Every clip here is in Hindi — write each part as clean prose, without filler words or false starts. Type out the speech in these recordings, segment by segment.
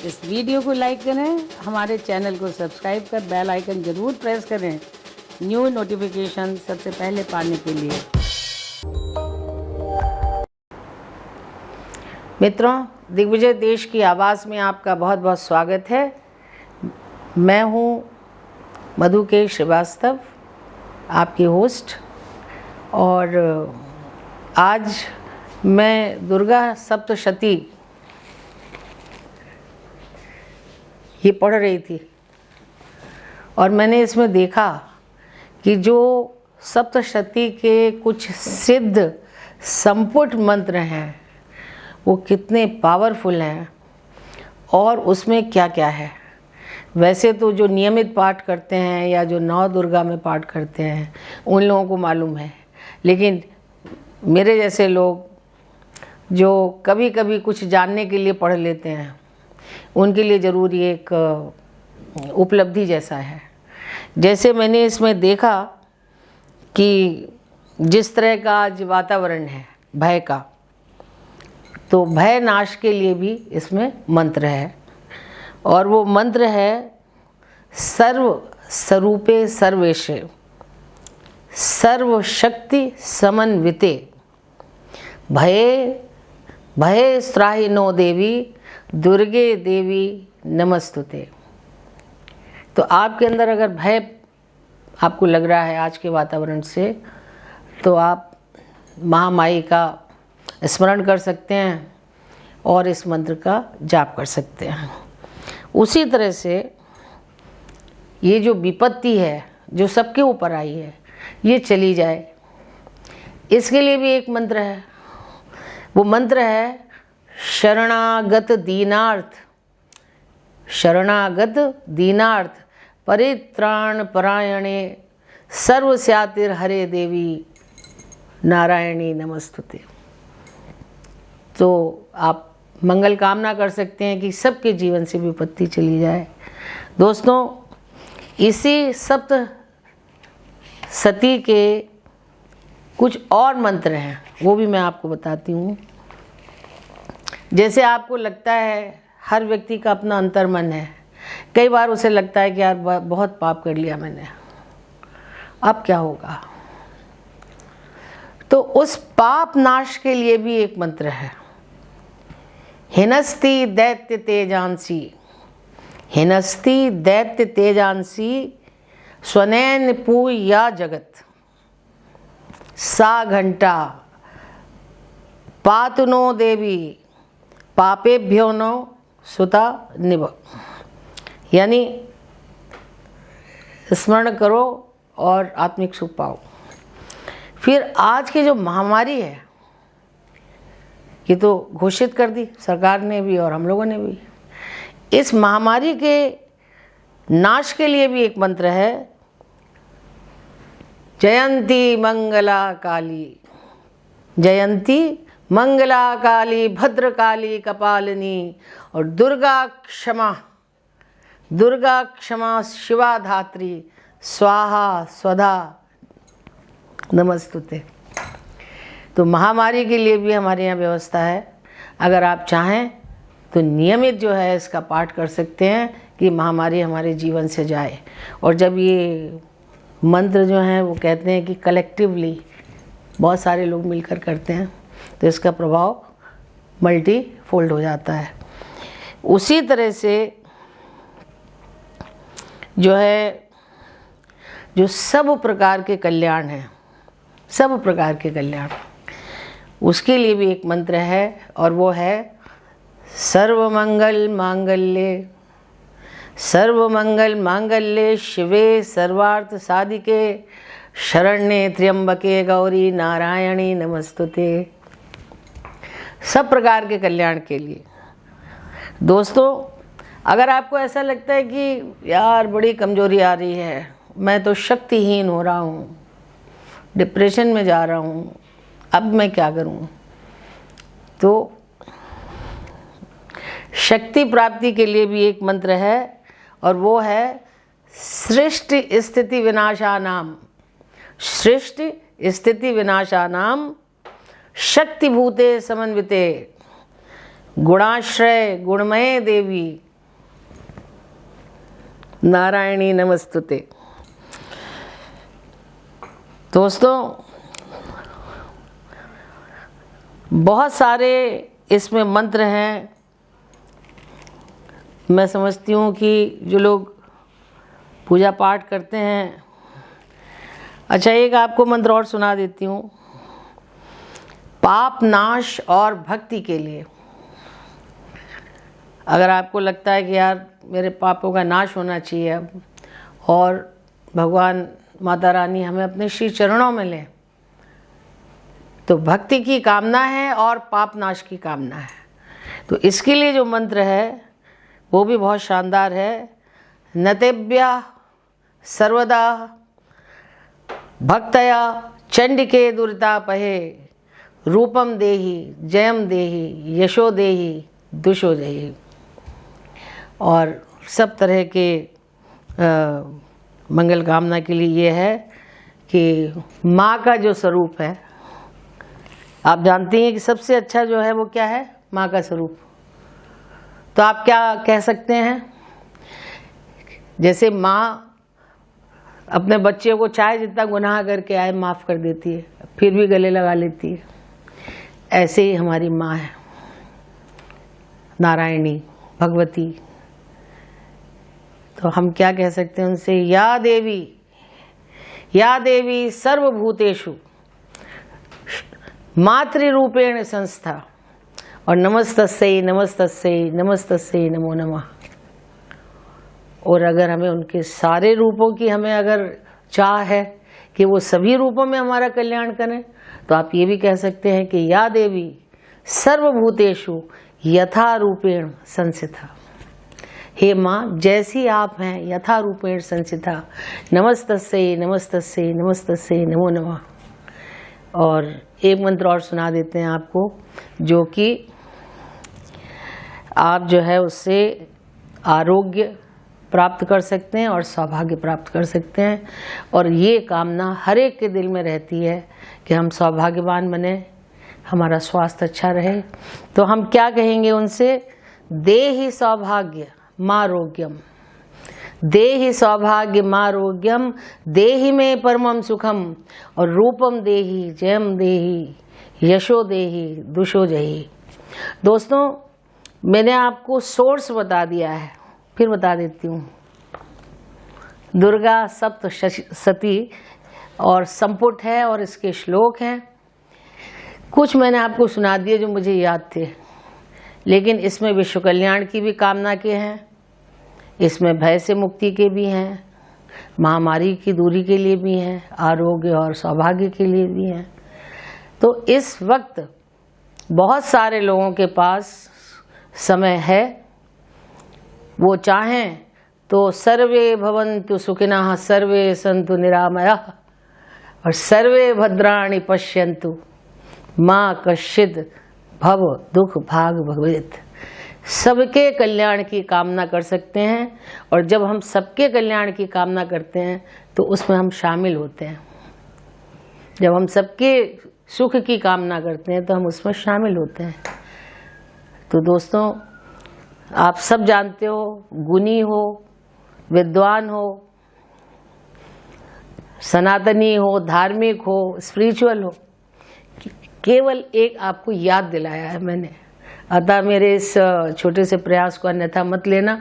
इस वीडियो को लाइक करें, हमारे चैनल को सब्सक्राइब कर बेल आइकन ज़रूर प्रेस करें न्यू नोटिफिकेशन सबसे पहले पाने के लिए। मित्रों, दिग्विजय देश की आवाज़ में आपका बहुत बहुत स्वागत है। मैं हूँ मधुकेश श्रीवास्तव, आपकी होस्ट, और आज मैं दुर्गा सप्तशती ये पढ़ रही थी और मैंने इसमें देखा कि जो सप्तशती के कुछ सिद्ध संपुट मंत्र हैं वो कितने पावरफुल हैं और उसमें क्या क्या है। वैसे तो जो नियमित पाठ करते हैं या जो नौ दुर्गा में पाठ करते हैं उन लोगों को मालूम है, लेकिन मेरे जैसे लोग जो कभी कभी कुछ जानने के लिए पढ़ लेते हैं उनके लिए ज़रूर ये एक उपलब्धि जैसा है। जैसे मैंने इसमें देखा कि जिस तरह का आज वातावरण है भय का, तो भय नाश के लिए भी इसमें मंत्र है और वो मंत्र है सर्व स्वरूपे सर्वेशे सर्वशक्ति समन्विते भये भये स्त्राहिनो देवी दुर्गे देवी नमस्तुते। तो आपके अंदर अगर भय आपको लग रहा है आज के वातावरण से, तो आप महामाई का स्मरण कर सकते हैं और इस मंत्र का जाप कर सकते हैं। उसी तरह से ये जो विपत्ति है जो सबके ऊपर आई है ये चली जाए, इसके लिए भी एक मंत्र है। वो मंत्र है शरणागत दीनार्थ, शरणागत दीनार्थ परित्राण परायणे सर्वस्यातिर हरे देवी नारायणी नमस्तुते। तो आप मंगल कामना कर सकते हैं कि सबके जीवन से विपत्ति चली जाए। दोस्तों, इसी सप्त सती के कुछ और मंत्र हैं, वो भी मैं आपको बताती हूँ। जैसे आपको लगता है हर व्यक्ति का अपना अंतर्मन है, कई बार उसे लगता है कि यार बहुत पाप कर लिया मैंने, अब क्या होगा। तो उस पाप नाश के लिए भी एक मंत्र है हिनस्ति दैत्य तेजांसी, हिनस्ति दैत्य तेजांसी स्वनैन पूया जगत सा घंटा पातुनो देवी पापेभ्यो नो सुता निभ। यानी स्मरण करो और आत्मिक सुख पाओ। फिर आज की जो महामारी है ये तो घोषित कर दी सरकार ने भी और हम लोगों ने भी। इस महामारी के नाश के लिए भी एक मंत्र है जयंती मंगला काली, जयंती मंगला काली भद्रकाली कपालिनी और दुर्गा क्षमा शिवा धात्री स्वाहा स्वधा नमस्तुते। तो महामारी के लिए भी हमारे यहाँ व्यवस्था है। अगर आप चाहें तो नियमित जो है इसका पाठ कर सकते हैं कि महामारी हमारे जीवन से जाए। और जब ये मंत्र जो हैं वो कहते हैं कि कलेक्टिवली बहुत सारे लोग मिलकर करते हैं तो इसका प्रभाव मल्टी फोल्ड हो जाता है। उसी तरह से जो है जो सब प्रकार के कल्याण हैं, सब प्रकार के कल्याण, उसके लिए भी एक मंत्र है और वो है सर्वमंगल मांगल्ये, सर्वमंगल मांगल्ये शिवे सर्वार्थ साधिके शरण्ये त्र्यंबके गौरी नारायणी नमस्तुते। सब प्रकार के कल्याण के लिए। दोस्तों, अगर आपको ऐसा लगता है कि यार बड़ी कमजोरी आ रही है, मैं तो शक्तिहीन हो रहा हूँ, डिप्रेशन में जा रहा हूँ, अब मैं क्या करूँ, तो शक्ति प्राप्ति के लिए भी एक मंत्र है और वो है सृष्टि स्थिति विनाशानाम, सृष्टि स्थिति विनाशानाम शक्तिभूते समन्विते गुणाश्रय गुणमय देवी नारायणी नमस्तुते। दोस्तों, बहुत सारे इसमें मंत्र हैं। मैं समझती हूँ कि जो लोग पूजा पाठ करते हैं, अच्छा एक आपको मंत्र और सुना देती हूँ। पाप नाश और भक्ति के लिए, अगर आपको लगता है कि यार मेरे पापों का नाश होना चाहिए अब, और भगवान माता रानी हमें अपने श्री चरणों में लें, तो भक्ति की कामना है और पाप नाश की कामना है। तो इसके लिए जो मंत्र है वो भी बहुत शानदार है। नतेभ्य सर्वदा भक्तया चंडिके दुरितापहे रूपम देहि जयम देहि यशो देहि दुशो देहि। और सब तरह के मंगल कामना के लिए ये है कि माँ का जो स्वरूप है, आप जानती हैं कि सबसे अच्छा जो है वो क्या है, माँ का स्वरूप। तो आप क्या कह सकते हैं, जैसे माँ अपने बच्चे को चाहे जितना गुनाह करके आए माफ़ कर देती है, फिर भी गले लगा लेती है, ऐसे ही हमारी माँ है नारायणी भगवती। तो हम क्या कह सकते हैं उनसे, या देवी सर्वभूतेषु मातृरूपेण संस्था, और नमस्तस्यै नमस्तस्यै नमस्तस्यै नमो नमः। और अगर हमें उनके सारे रूपों की हमें अगर चाह है कि वो सभी रूपों में हमारा कल्याण करें, तो आप ये भी कह सकते हैं कि या देवी सर्वभूतेषु यथा रूपेण संस्थिता। हे माँ, जैसी आप हैं यथा रूपेण संस्थिता, नमस्तस्यै नमस्तस्यै नमस्तस्यै नमो नमः। और एक मंत्र और सुना देते हैं आपको, जो कि आप जो है उससे आरोग्य प्राप्त कर सकते हैं और सौभाग्य प्राप्त कर सकते हैं। और ये कामना हर एक के दिल में रहती है कि हम सौभाग्यवान बने, हमारा स्वास्थ्य अच्छा रहे। तो हम क्या कहेंगे उनसे, देहि सौभाग्य मारोग्यम, देहि सौभाग्य मारोग्यम, देहि में परमम सुखम, और रूपम देहि जयम देहि यशो देहि दुशो जहि। दोस्तों, मैंने आपको सोर्स बता दिया है, फिर बता देती हूँ। दुर्गा सप्तशती और संपुट है और इसके श्लोक हैं। कुछ मैंने आपको सुना दिए जो मुझे याद थे, लेकिन इसमें विश्व कल्याण की भी कामना के हैं, इसमें भय से मुक्ति के भी हैं, महामारी की दूरी के लिए भी हैं, आरोग्य और सौभाग्य के लिए भी हैं। तो इस वक्त बहुत सारे लोगों के पास समय है, वो चाहें तो सर्वे भवन्तु सुखिनः सर्वे सन्तु निरामयाः और सर्वे भद्राणि पश्यन्तु माँ कश्चित् भव दुख भाग भवेत्। सबके कल्याण की कामना कर सकते हैं, और जब हम सबके कल्याण की कामना करते हैं तो उसमें हम शामिल होते हैं। जब हम सबके सुख की कामना करते हैं तो हम उसमें शामिल होते हैं। तो दोस्तों, आप सब जानते हो, गुणी हो, विद्वान हो, सनातनी हो, धार्मिक हो, स्पिरिचुअल हो, केवल एक आपको याद दिलाया है मैंने। अतः मेरे इस छोटे से प्रयास को अन्यथा मत लेना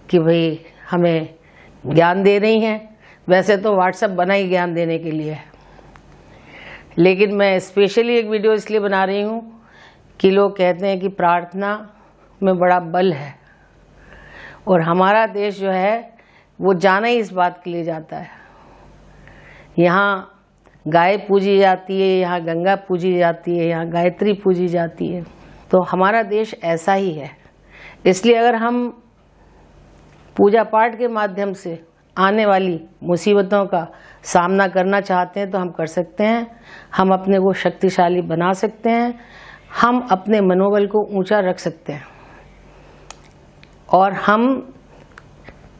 कि भाई हमें ज्ञान दे रही हैं। वैसे तो व्हाट्सएप बना ही ज्ञान देने के लिए है, लेकिन मैं स्पेशली एक वीडियो इसलिए बना रही हूँ कि लोग कहते हैं कि प्रार्थना में बड़ा बल है, और हमारा देश जो है वो जाना ही इस बात के लिए जाता है। यहाँ गाय पूजी जाती है, यहाँ गंगा पूजी जाती है, यहाँ गायत्री पूजी जाती है। तो हमारा देश ऐसा ही है। इसलिए अगर हम पूजा पाठ के माध्यम से आने वाली मुसीबतों का सामना करना चाहते हैं तो हम कर सकते हैं। हम अपने को शक्तिशाली बना सकते हैं, हम अपने मनोबल को ऊंचा रख सकते हैं, और हम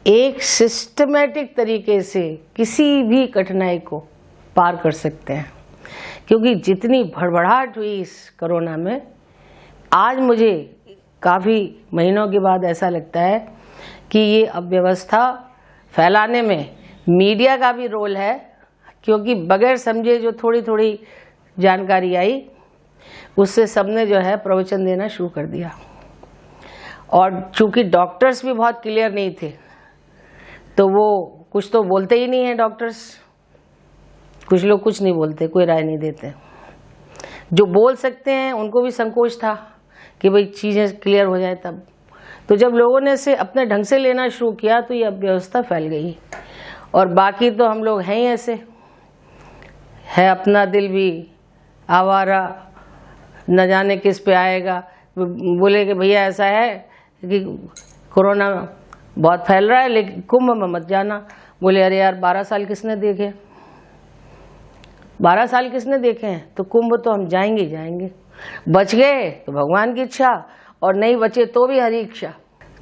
एक सिस्टमेटिक तरीके से किसी भी कठिनाई को पार कर सकते हैं। क्योंकि जितनी भड़बड़ाहट हुई इस कोरोना में, आज मुझे काफ़ी महीनों के बाद ऐसा लगता है कि ये अव्यवस्था फैलाने में मीडिया का भी रोल है, क्योंकि बगैर समझे जो थोड़ी थोड़ी जानकारी आई उससे सबने जो है प्रवचन देना शुरू कर दिया। और चूंकि डॉक्टर्स भी बहुत क्लियर नहीं थे तो वो कुछ तो बोलते ही नहीं है डॉक्टर्स, कुछ लोग कुछ नहीं बोलते, कोई राय नहीं देते। जो बोल सकते हैं उनको भी संकोच था कि भाई चीज़ें क्लियर हो जाए तब। तो जब लोगों ने इसे अपने ढंग से लेना शुरू किया तो ये अव्यवस्था फैल गई। और बाकी तो हम लोग हैं ही ऐसे, है अपना दिल भी आवारा, न जाने किस पे आएगा। बोले कि भैया ऐसा है कि कोरोना बहुत फैल रहा है लेकिन कुंभ में मत जाना। बोले अरे यार 12 साल किसने देखे, 12 साल किसने देखे हैं, तो कुंभ तो हम जाएंगे ही जाएंगे। बच गए तो भगवान की इच्छा, और नहीं बचे तो भी हरी इच्छा।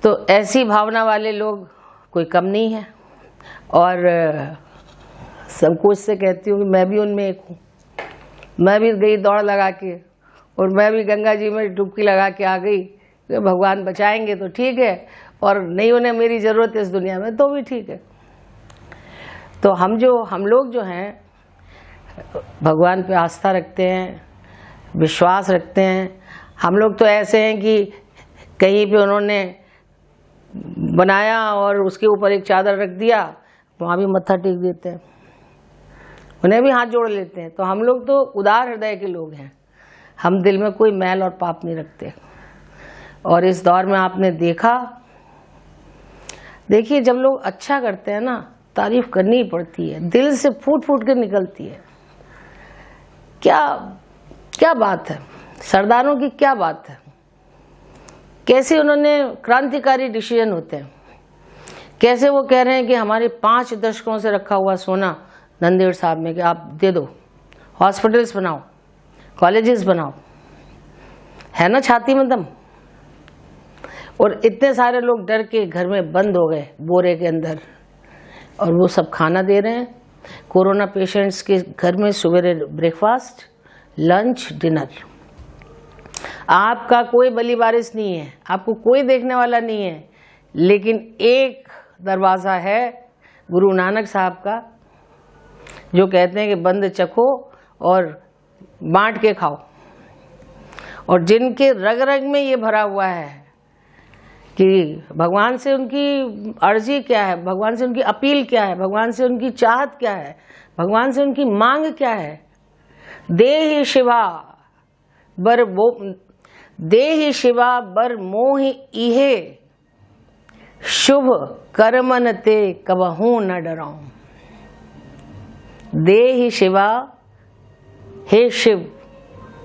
तो ऐसी भावना वाले लोग कोई कम नहीं है। और संकोच से कहती हूँ कि मैं भी उनमें एक हूँ। मैं भी गई दौड़ लगा के, और मैं भी गंगा जी में डुबकी लगा के आ गई। भगवान बचाएंगे तो ठीक है, और नहीं उन्हें मेरी ज़रूरत है इस दुनिया में तो भी ठीक है। तो हम लोग जो हैं भगवान पे आस्था रखते हैं, विश्वास रखते हैं। हम लोग तो ऐसे हैं कि कहीं पे उन्होंने बनाया और उसके ऊपर एक चादर रख दिया, वहाँ भी मत्था टेक देते हैं, उन्हें भी हाथ जोड़ लेते हैं। तो हम लोग तो उदार हृदय के लोग हैं, हम दिल में कोई मैल और पाप नहीं रखते। और इस दौर में आपने देखिए जब लोग अच्छा करते हैं ना, तारीफ करनी ही पड़ती है, दिल से फूट फूट के निकलती है। क्या बात है, सरदारों की क्या बात है, कैसे उन्होंने क्रांतिकारी डिसीजन होते हैं। कैसे वो कह रहे हैं कि हमारे 5 दशकों से रखा हुआ सोना नंदेड़ साहब में कि आप दे दो, हॉस्पिटल्स बनाओ, कॉलेजेस बनाओ, है ना छाती में दम। और इतने सारे लोग डर के घर में बंद हो गए बोरे के अंदर, और वो सब खाना दे रहे हैं कोरोना पेशेंट्स के घर में, सवेरे ब्रेकफास्ट, लंच, डिनर। आपका कोई बली बारिश नहीं है, आपको कोई देखने वाला नहीं है, लेकिन एक दरवाज़ा है गुरु नानक साहब का, जो कहते हैं कि बंद चखो और बांट के खाओ। और जिनके रग रग में ये भरा हुआ है कि भगवान से उनकी अर्जी क्या है, भगवान से उनकी अपील क्या है, भगवान से उनकी चाहत क्या है, भगवान से उनकी मांग क्या है। देहि शिवा बर मोहि इहे, शुभ कर्मन ते कबहू न डराऊं। देहि शिवा, हे शिव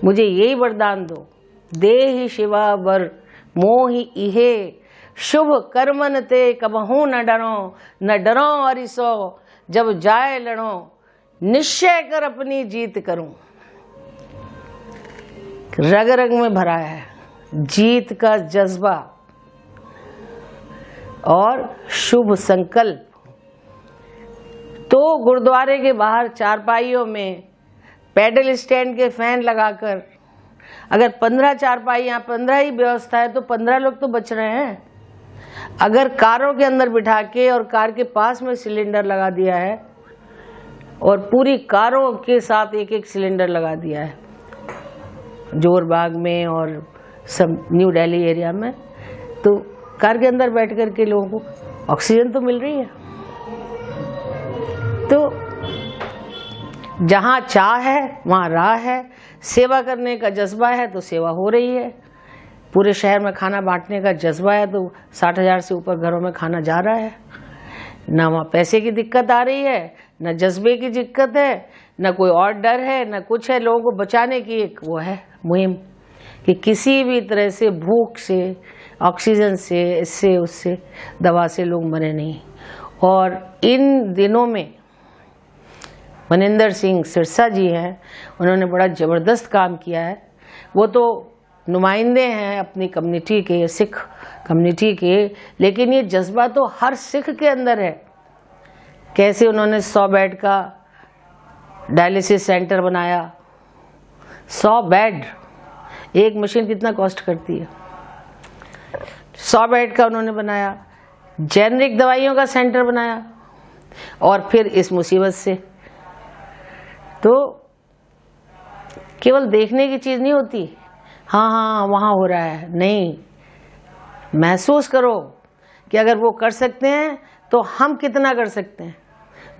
मुझे यही वरदान दो। देहि शिवा बर मोहि इहे, शुभ कर्मन ते कबहू न डरो। न डरो अरिसो जब जाए लड़ो, निश्चय कर अपनी जीत करूं। रग रग में भरा है जीत का जज्बा और शुभ संकल्प। तो गुरुद्वारे के बाहर चारपाइयों में पैडल स्टैंड के फैन लगाकर, अगर 15 चारपाइयाँ, 15 ही व्यवस्था है तो 15 लोग तो बच रहे हैं। अगर कारों के अंदर बिठा के और कार के पास में सिलेंडर लगा दिया है और पूरी कारों के साथ एक एक सिलेंडर लगा दिया है जोरबाग में और सब न्यू दिल्ली एरिया में, तो कार के अंदर बैठ कर के लोगों को ऑक्सीजन तो मिल रही है। तो जहाँ चाह है वहाँ राह है, सेवा करने का जज्बा है तो सेवा हो रही है। पूरे शहर में खाना बांटने का जज्बा है तो 60,000 से ऊपर घरों में खाना जा रहा है। ना वहाँ पैसे की दिक्कत आ रही है, न जज्बे की दिक्कत है, न कोई और डर है, न कुछ है। लोगों को बचाने की एक वो है मुहिम कि किसी भी तरह से भूख से, ऑक्सीजन से, इससे उससे, दवा से लोग मरे नहीं। और इन दिनों में मनिंदर सिंह सिरसा जी हैं, उन्होंने बड़ा ज़बरदस्त काम किया है। वो तो नुमाइंदे हैं अपनी कम्युनिटी के, सिख कम्युनिटी के, लेकिन ये जज्बा तो हर सिख के अंदर है। कैसे उन्होंने 100 बेड का डायलिसिस सेंटर बनाया। 100 बेड, एक मशीन कितना कॉस्ट करती है। 100 बेड का उन्होंने बनाया। जेनरिक दवाइयों का सेंटर बनाया, और फिर इस मुसीबत से। तो केवल देखने की चीज नहीं होती, हाँ हाँ वहाँ हो रहा है, नहीं, महसूस करो कि अगर वो कर सकते हैं तो हम कितना कर सकते हैं।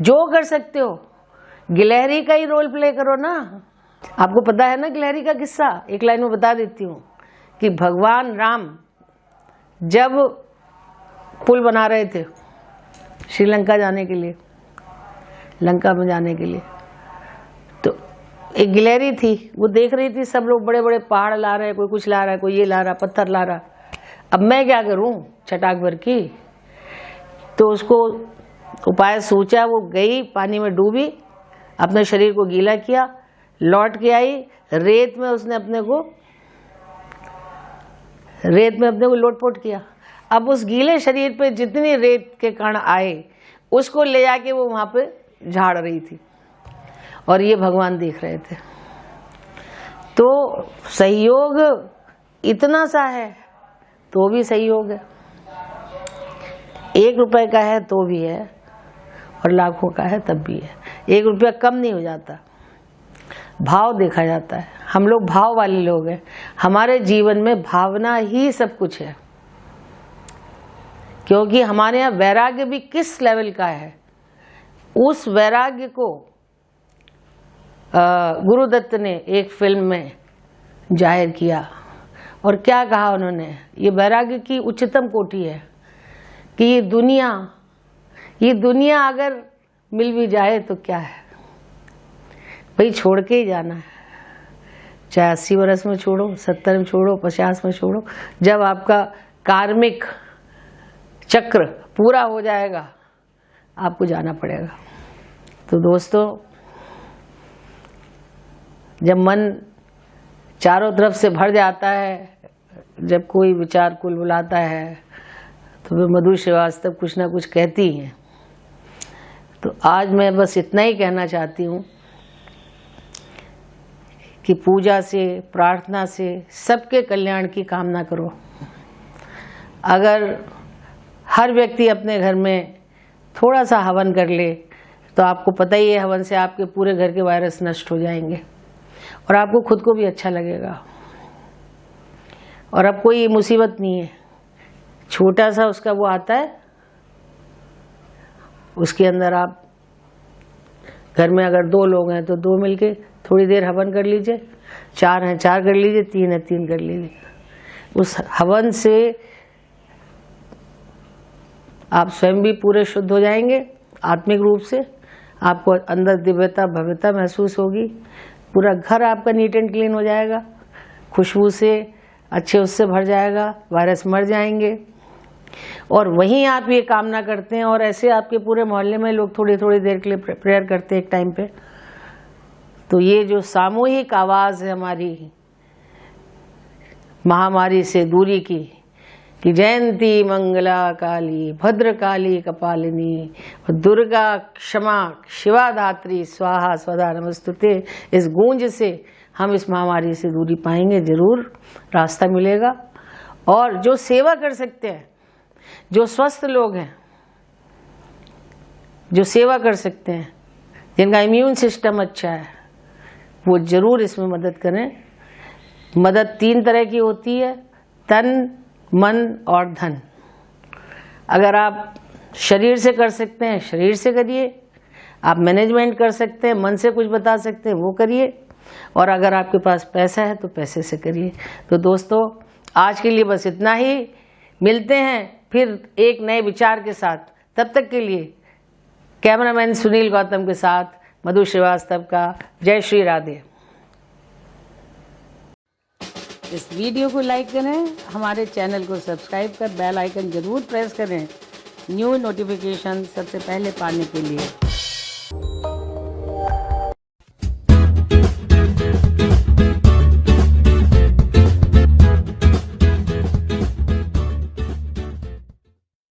जो कर सकते हो, गिलहरी का ही रोल प्ले करो ना। आपको पता है ना गिलहरी का किस्सा, एक लाइन में बता देती हूँ कि भगवान राम जब पुल बना रहे थे श्रीलंका जाने के लिए, लंका में जाने के लिए, तो एक गिलहरी थी, वो देख रही थी सब लोग बड़े बड़े पहाड़ ला रहे हैं, कोई कुछ ला रहा है, कोई ये ला रहा, पत्थर ला रहा, अब मैं क्या करूं चटाक भर की। तो उसको उपाय सोचा, वो गई पानी में डूबी, अपने शरीर को गीला किया, लौट के आई, रेत में उसने अपने को लोटपोट किया। अब उस गीले शरीर पे जितनी रेत के कण आए उसको ले जाके वो वहां पे झाड़ रही थी, और ये भगवान देख रहे थे। तो सहयोग इतना सा है तो भी सहयोग है, 1 रुपए का है तो भी है, और लाखों का है तब भी है। 1 रुपया कम नहीं हो जाता, भाव देखा जाता है। हम लोग भाव वाले लोग हैं, हमारे जीवन में भावना ही सब कुछ है, क्योंकि हमारे यहाँ वैराग्य भी किस लेवल का है, उस वैराग्य को गुरुदत्त ने एक फिल्म में जाहिर किया। और क्या कहा उन्होंने, ये वैराग्य की उच्चतम कोटि है कि ये दुनिया अगर मिल भी जाए तो क्या है भाई, छोड़ के ही जाना है। चाहे 80 वर्ष में छोड़ो, 70 में छोड़ो, 50 में छोड़ो, जब आपका कार्मिक चक्र पूरा हो जाएगा आपको जाना पड़ेगा। तो दोस्तों, जब मन चारों तरफ से भर जाता है, जब कोई विचार कुल बुलाता है, तो वे मधु श्रीवास्तव कुछ ना कुछ कहती हैं। तो आज मैं बस इतना ही कहना चाहती हूँ कि पूजा से, प्रार्थना से सबके कल्याण की कामना करो। अगर हर व्यक्ति अपने घर में थोड़ा सा हवन कर ले तो आपको पता ही है, हवन से आपके पूरे घर के वायरस नष्ट हो जाएंगे और आपको खुद को भी अच्छा लगेगा। और अब कोई मुसीबत नहीं है, छोटा सा उसका वो आता है, उसके अंदर आप घर में अगर 2 लोग हैं तो 2 मिलके थोड़ी देर हवन कर लीजिए, 4 हैं 4 कर लीजिए, 3 हैं 3 कर लीजिए। उस हवन से आप स्वयं भी पूरे शुद्ध हो जाएंगे, आत्मिक रूप से आपको अंदर दिव्यता भव्यता महसूस होगी, पूरा घर आपका नीट एंड क्लीन हो जाएगा, खुशबू से अच्छे उससे भर जाएगा, वायरस मर जाएंगे। और वहीं आप ये कामना करते हैं और ऐसे आपके पूरे मोहल्ले में लोग थोड़ी थोड़ी देर के लिए प्रेयर करते हैं एक टाइम पे। तो ये जो सामूहिक आवाज है हमारी महामारी से दूरी की, कि जयंती मंगला काली भद्रकाली कपालिनी दुर्गा क्षमा शिवा धात्री स्वाहा स्वधा नमस्तुते, इस गूंज से हम इस महामारी से दूरी पाएंगे, जरूर रास्ता मिलेगा। और जो सेवा कर सकते हैं, जो स्वस्थ लोग हैं, जो सेवा कर सकते हैं, जिनका इम्यून सिस्टम अच्छा है, वो जरूर इसमें मदद करें। मदद 3 तरह की होती है, तन मन और धन। अगर आप शरीर से कर सकते हैं शरीर से करिए, आप मैनेजमेंट कर सकते हैं, मन से कुछ बता सकते हैं वो करिए, और अगर आपके पास पैसा है तो पैसे से करिए। तो दोस्तों, आज के लिए बस इतना ही, मिलते हैं फिर एक नए विचार के साथ। तब तक के लिए कैमरामैन सुनील गौतम के साथ मधु श्रीवास्तव का जय श्री राधे। इस वीडियो को लाइक करें, हमारे चैनल को सब्सक्राइब कर बेल आइकन जरूर प्रेस करें न्यू नोटिफिकेशन सबसे पहले पाने के लिए।